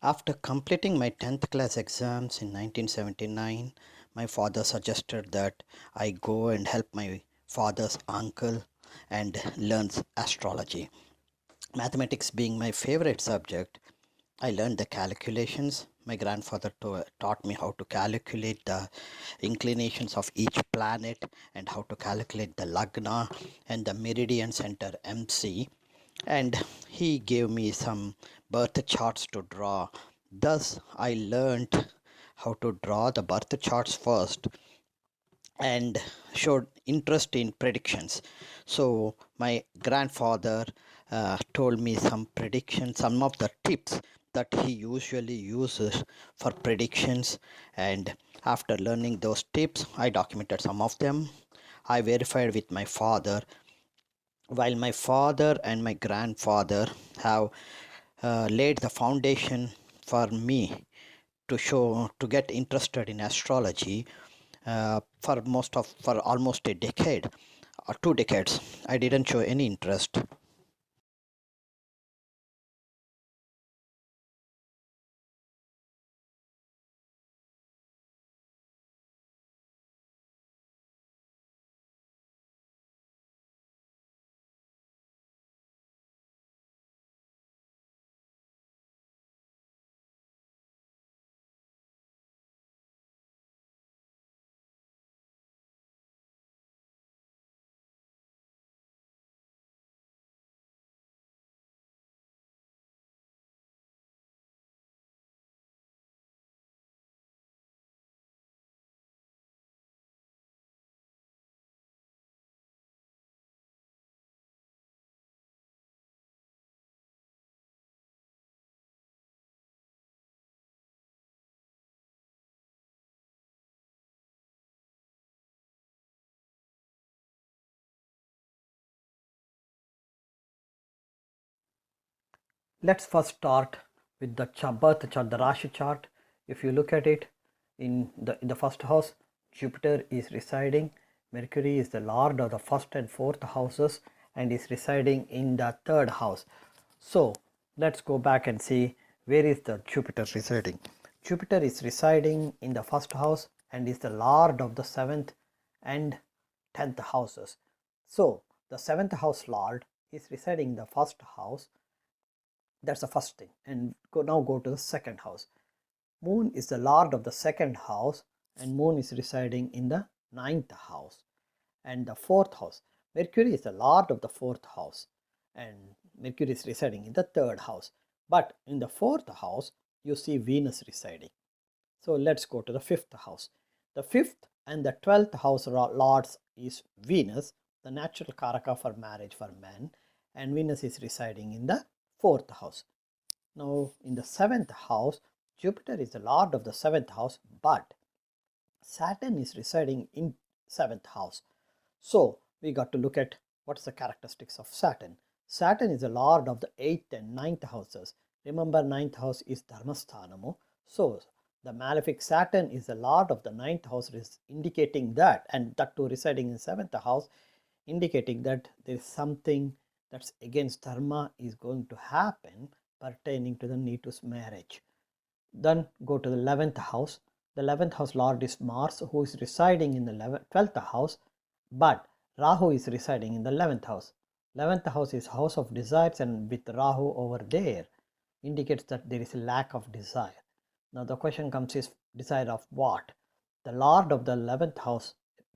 After completing my 10th class exams in 1979, my father suggested that I go and help my father's uncle and learns astrology. Mathematics being my favorite subject, I learned the calculations. My grandfather taught me how to calculate the inclinations of each planet and how to calculate the lagna and the meridian center MC, and he gave me some birth charts to draw. Thus, I learned how to draw the birth charts first and showed interest in predictions. So, my grandfather told me some predictions, some of the tips that he usually uses for predictions. And after learning those tips, I documented some of them. I verified with my father. While my father and my grandfather have laid the foundation for me to get interested in astrology, for almost a decade or 2 decades, I didn't show any interest. Let's first start with the birth chart, the Rashi chart. If you look at it, in the first house, Jupiter is residing. Mercury is the lord of the first and fourth houses and is residing in the third house. So let's go back and see where is the Jupiter residing. Jupiter is residing in the first house and is the lord of the seventh and 10th houses. So the seventh house lord is residing in the first house. That's the first thing. And now go to the second house. Moon is the lord of the second house and moon is residing in the ninth house. And the fourth house, Mercury is the lord of the fourth house and Mercury is residing in the third house. But in the fourth house, you see Venus residing. So let's go to the fifth house. The fifth and the 12th house lords is Venus, the natural Karaka for marriage for men, and Venus is residing in the fourth house. Now in the seventh house, Jupiter is the lord of the seventh house, but Saturn is residing in seventh house. So we got to look at what's the characteristics of Saturn. Saturn is the lord of the 8th and ninth houses. Remember, ninth house is Dharmasthanamu. So the malefic Saturn is the lord of the ninth house, is indicating that, and that too residing in seventh house, indicating that there is something that's against dharma is going to happen pertaining to the need to marriage. Then go to the 11th house. The 11th house lord is Mars, who is residing in the 12th house, but Rahu is residing in the 11th house. 11th house is house of desires, and with Rahu over there indicates that there is a lack of desire. Now the question comes is, desire of what? The lord of the 11th house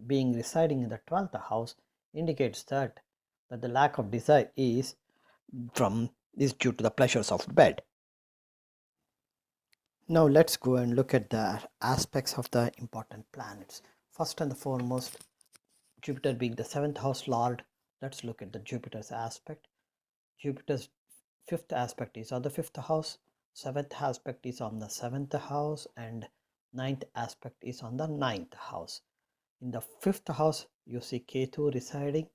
being residing in the 12th house indicates that the lack of desire is due to the pleasures of bed. Now let's go and look at the aspects of the important planets. First and the foremost, Jupiter being the 7th house lord, let's look at the Jupiter's aspect. Jupiter's fifth aspect is on the 5th house, 7th aspect is on the 7th house, and 9th aspect is on the 9th house. In the 5th house, you see Ketu residing,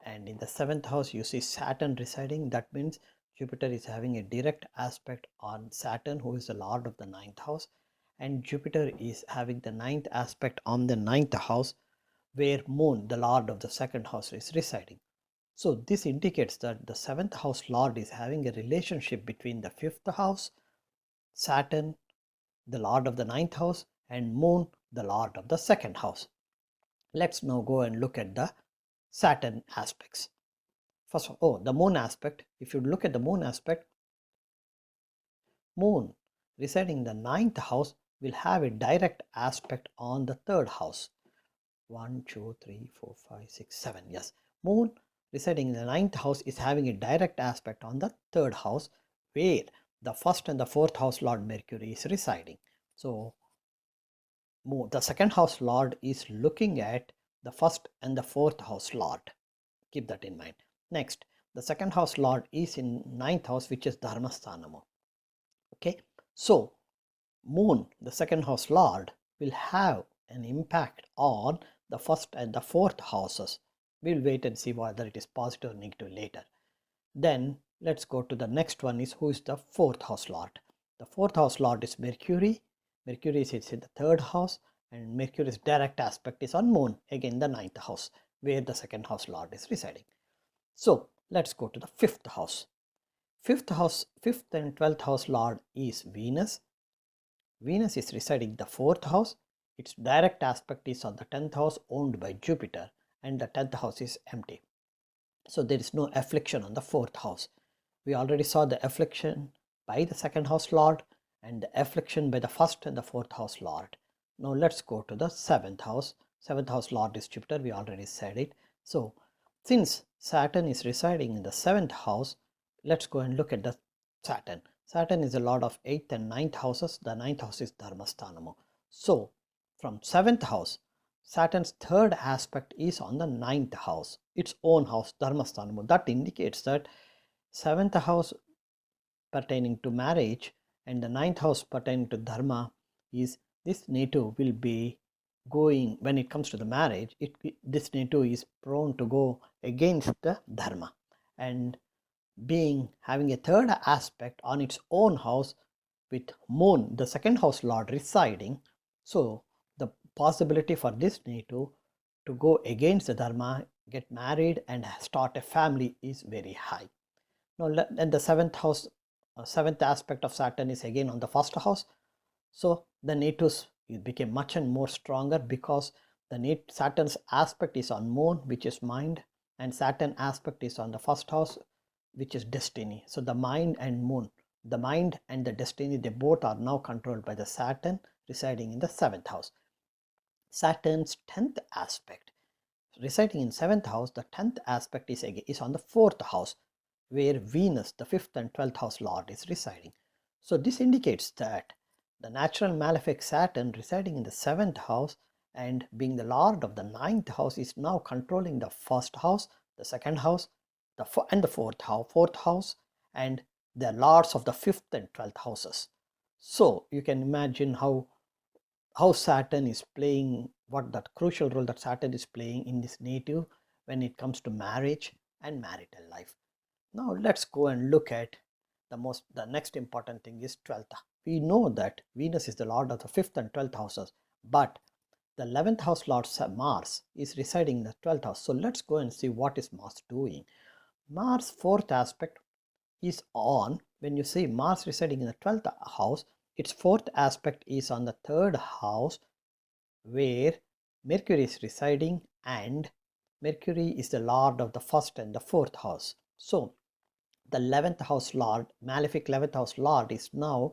and in the 7th house, you see Saturn residing. That means Jupiter is having a direct aspect on Saturn, who is the lord of the 9th house, and Jupiter is having the 9th aspect on the 9th house, where Moon, the lord of the 2nd house, is residing. So this indicates that the 7th house lord is having a relationship between the 5th house, Saturn, the lord of the ninth house, and Moon, the lord of the second house. Let's now go and look at the Saturn aspects. First of all, the Moon aspect. If you look at the Moon aspect, Moon residing in the ninth house will have a direct aspect on the third house. 1, 2, 3, 4, 5, 6, 7. Yes, Moon residing in the ninth house is having a direct aspect on the third house, where the first and the fourth house Lord Mercury is residing. So the second house Lord is looking at the first and the fourth house Lord. Keep that in mind. Next, the second house Lord is in ninth house, which is Dharmasthanamo. Okay, so Moon, the second house Lord, will have an impact on the first and the fourth houses. We'll wait and see whether it is positive or negative later. Then let's go to the next one, is who is the fourth house Lord. The fourth house Lord is Mercury. Mercury is in the third house, and Mercury's direct aspect is on Moon, again the ninth house, where the second house Lord is residing. So let's go to the fifth house. Fifth and 12th house Lord is Venus. Venus is residing in the fourth house. Its direct aspect is on the 10th house, owned by Jupiter, and the 10th house is empty. So there is no affliction on the fourth house. We already saw the affliction by the second house Lord and the affliction by the first and the fourth house Lord. Now let's go to the seventh house. Seventh house Lord is Jupiter. We already said it. So since Saturn is residing in the seventh house, let's go and look at the Saturn. Saturn is the lord of 8th and 9th houses. The 9th house is Dharmasthanamo. So from 7th house, Saturn's third aspect is on the 9th house, its own house, Dharmasthanamo. That indicates that 7th house pertaining to marriage and the 9th house pertaining to Dharma is, this native will be going, when it comes to the marriage, this native is prone to go against the Dharma, and having a third aspect on its own house with Moon, the second house Lord, residing. So the possibility for this native to go against the Dharma, get married and start a family is very high. Now, and the seventh aspect of Saturn is again on the first house. So the natives became much and more stronger, because the Saturn's aspect is on Moon, which is mind, and Saturn aspect is on the first house, which is destiny. So the mind and Moon, the mind and the destiny, they both are now controlled by the Saturn residing in the seventh house. Saturn's 10th aspect residing in 7th house, the 10th aspect is on the 4th house, where Venus, the 5th and 12th house Lord, is residing. So this indicates that the natural malefic Saturn residing in the 7th house and being the lord of the 9th house is now controlling the first house, the second house, and the fourth house, and the lords of the 5th and 12th houses. So you can imagine how Saturn is playing, what that crucial role that Saturn is playing in this native when it comes to marriage and marital life. Now let's go and look at the next important thing is 12th. We know that Venus is the lord of the 5th and 12th houses, but the 11th house Lord Mars is residing in the 12th house. So let's go and see what is Mars doing. Mars' fourth aspect is on, when you see Mars residing in the 12th house, its fourth aspect is on the third house, where Mercury is residing, and Mercury is the lord of the first and the fourth house. So the 11th house Lord, malefic 11th house Lord, is now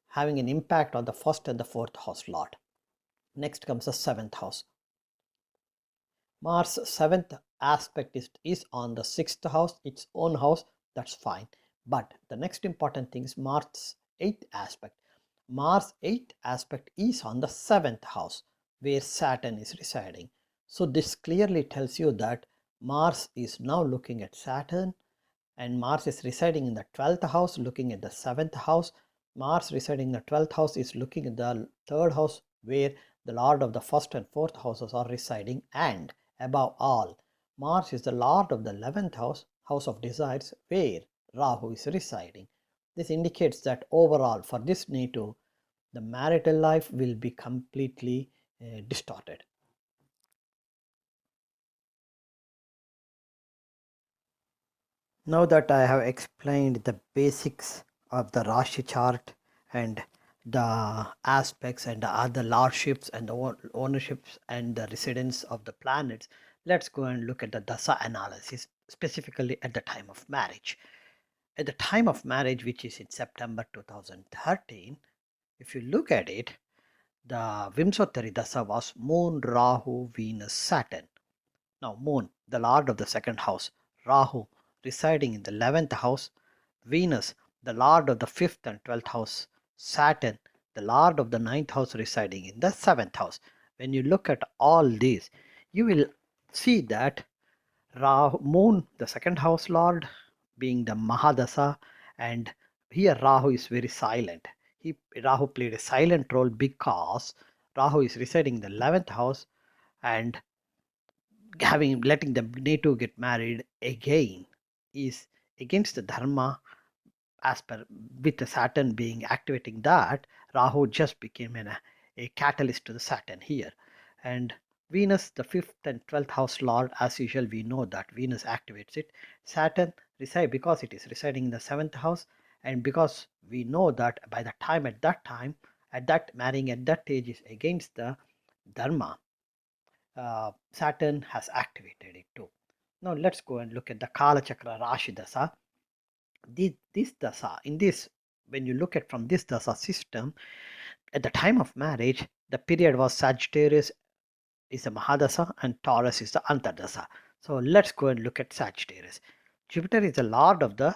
having an impact on the first and the fourth house Lord. Next comes the 7th house. Mars' 7th aspect is on the 6th house, its own house. That's fine. But the next important thing is Mars' 8th aspect. Mars' 8th aspect is on the 7th house, where Saturn is residing. So this clearly tells you that Mars is now looking at Saturn, and Mars is residing in the 12th house, looking at the 7th house. Mars residing in the 12th house is looking at the third house, where the lord of the first and fourth houses are residing, and above all, Mars is the lord of the 11th house, house of desires, where Rahu is residing. This indicates that overall for this native, the marital life will be completely distorted. Now that I have explained the basics of the Rashi chart and the aspects and the other lordships and the ownerships and the residents of the planets. Let's go and look at the dasa analysis, specifically at the time of marriage. At the time of marriage, which is in September 2013, if you look at it, the Vimsotari Dasa was Moon, Rahu, Venus, Saturn. Now, Moon, the lord of the second house, Rahu, residing in the 11th house, Venus, the lord of the 5th and 12th house, Saturn, the lord of the 9th house, residing in the 7th house. When you look at all these, you will see that Rahu, Moon, the second house lord, being the Mahadasa, and here Rahu is very silent. Rahu played a silent role because Rahu is residing in the 11th house and letting the native get married again is against the dharma, as per with the Saturn being activating that. Rahu just became a catalyst to the Saturn here. And Venus, the 5th and 12th house lord, as usual, we know that Venus activates it. Saturn reside because it is residing in the 7th house, and because we know that by the time at that marrying at that age is against the dharma, Saturn has activated it too. Now let's go and look at the Kala Chakra Rashi Dasa. This dasa, in this, when you look at from this dasa system, at the time of marriage, the period was Sagittarius is the Mahadasa and Taurus is the Antardasa. So let's go and look at Sagittarius. Jupiter is the lord of the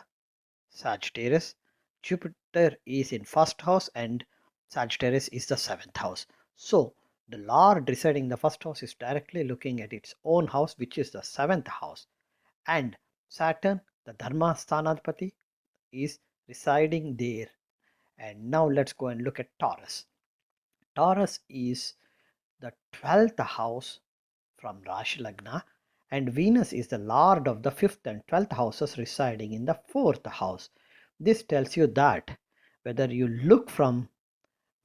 Sagittarius. Jupiter is in first house and Sagittarius is the 7th house. So the lord residing in the first house is directly looking at its own house, which is the 7th house, and Saturn, the Dharma Sthanadpati, is residing there. And now let's go and look at Taurus. Taurus is the 12th house from Rashi Lagna, and Venus is the lord of the 5th and 12th houses, residing in the 4th house. This tells you that whether you look from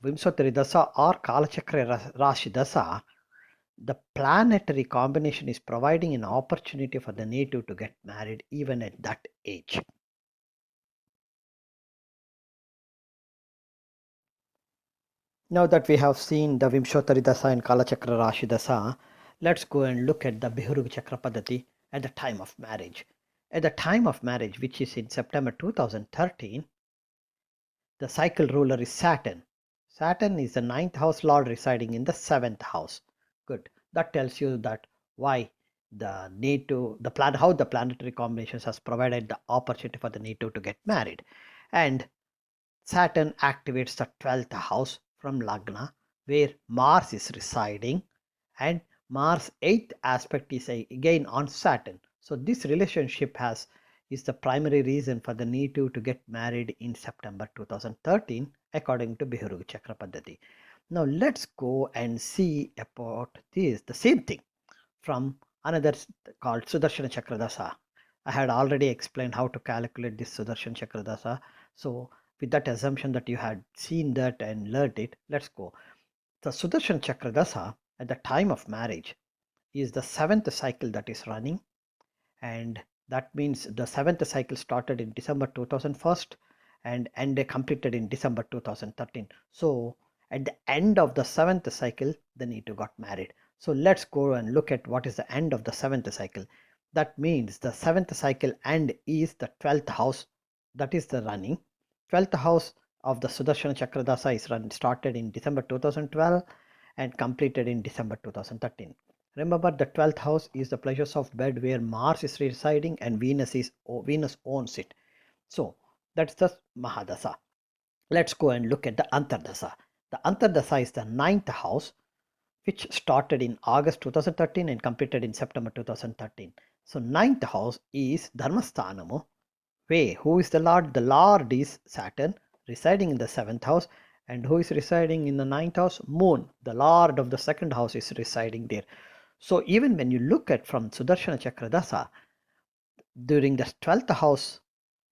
Vimsotari Dasa or Kalachakra Rashi Dasa, the planetary combination is providing an opportunity for the native to get married even at that age. Now that we have seen the Vimshottari Dasa and Kalachakra Rashi Dasa, let's go and look at the Bihurug Chakra Paddhati at the time of marriage. At the time of marriage, which is in September 2013, the cycle ruler is Saturn. Saturn is the 9th house lord residing in the 7th house. Good. That tells you that why the native, how the planetary combinations has provided the opportunity for the native to get married. And Saturn activates the 12th house from Lagna, where Mars is residing, and Mars 8th aspect is again on Saturn. So this relationship is the primary reason for the native to get married in September 2013 according to Bihurug Chakra Paddhati. Now let's go and see about this, the same thing from another called Sudarshana Chakra Dasa. I had already explained how to calculate this Sudarshan Chakra Dasa. So with that assumption that you had seen that and learned it, let's go. The Sudarshan Chakra Dasa at the time of marriage is the 7th cycle that is running, and that means the 7th cycle started in December 2001 and completed in December 2013. So at the end of the 7th cycle, the native got married. So let's go and look at what is the end of the 7th cycle. That means the 7th cycle end is the 12th house, that is the running. 12th house of the Sudarshana Chakra Dasa is started in December 2012 and completed in December 2013. Remember, the 12th house is the pleasures of bed, where Mars is residing and Venus owns it. So that's the Mahadasa. Let's go and look at the Antardasa. The Antardasa is the 9th house, which started in August 2013 and completed in September 2013. So 9th house is Dharmasthanamu. Who is the Lord? The Lord is Saturn, residing in the 7th house. And who is residing in the 9th house? Moon, the Lord of the 2nd house, is residing there. So even when you look at from Sudarshana Chakra Dasa, during the 12th house,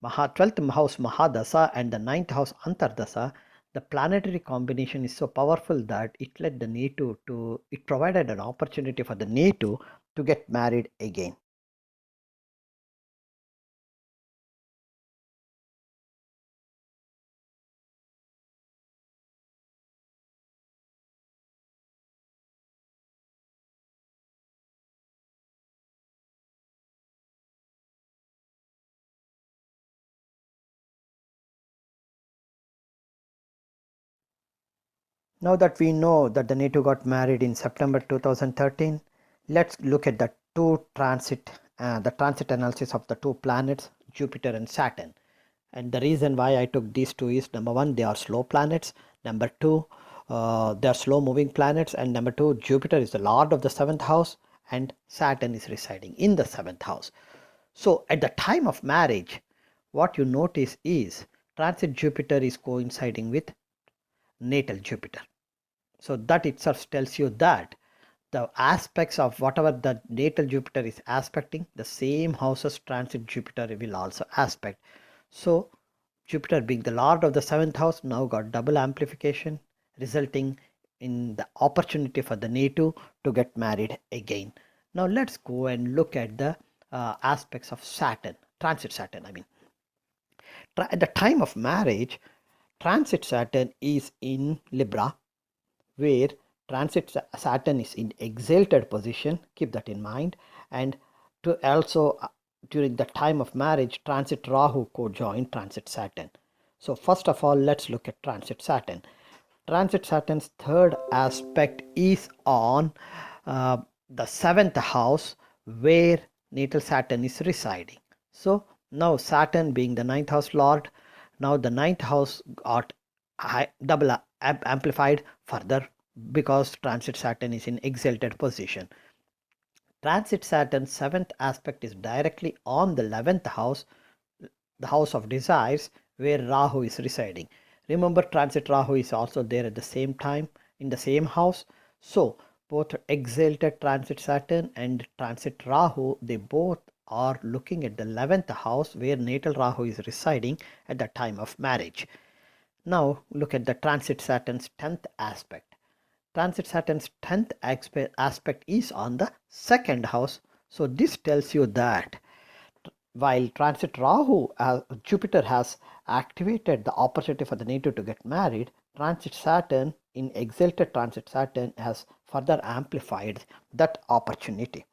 12th house Mahadasa and the 9th house Antardasa, the planetary combination is so powerful that it provided an opportunity for the native to get married again. Now that we know that the native got married in September 2013, let's look at the transit analysis of the two planets, Jupiter and Saturn. And the reason why I took these two is, number one, they are slow planets. Number two, they are slow moving planets. And number two, Jupiter is the lord of the 7th house and Saturn is residing in the 7th house. So at the time of marriage, what you notice is transit Jupiter is coinciding with natal Jupiter. So that itself tells you that the aspects of whatever the natal Jupiter is aspecting, the same houses transit Jupiter will also aspect. So Jupiter, being the lord of the 7th house, now got double amplification, resulting in the opportunity for the native to get married again. Now let's go and look at the aspects of Saturn, transit Saturn. At the time of marriage, transit Saturn is in Libra, where transit Saturn is in exalted position. Keep that in mind. And to also during the time of marriage, transit Rahu co-join transit Saturn. So first of all, let's look at transit Saturn. Transit Saturn's third aspect is on the 7th house, where natal Saturn is residing. So now Saturn, being the 9th house lord, now the 9th house got double amplified further because transit Saturn is in exalted position. Transit Saturn's 7th aspect is directly on the 11th house, the house of desires, where Rahu is residing. Remember, transit Rahu is also there at the same time in the same house. So both exalted transit Saturn and transit Rahu, they both are looking at the 11th house, where natal Rahu is residing at the time of marriage. Now look at the transit Saturn's 10th aspect. Transit Saturn's 10th aspect is on the 2nd house. So this tells you that while transit Rahu, Jupiter has activated the opportunity for the native to get married, transit Saturn, in exalted transit Saturn, has further amplified that opportunity.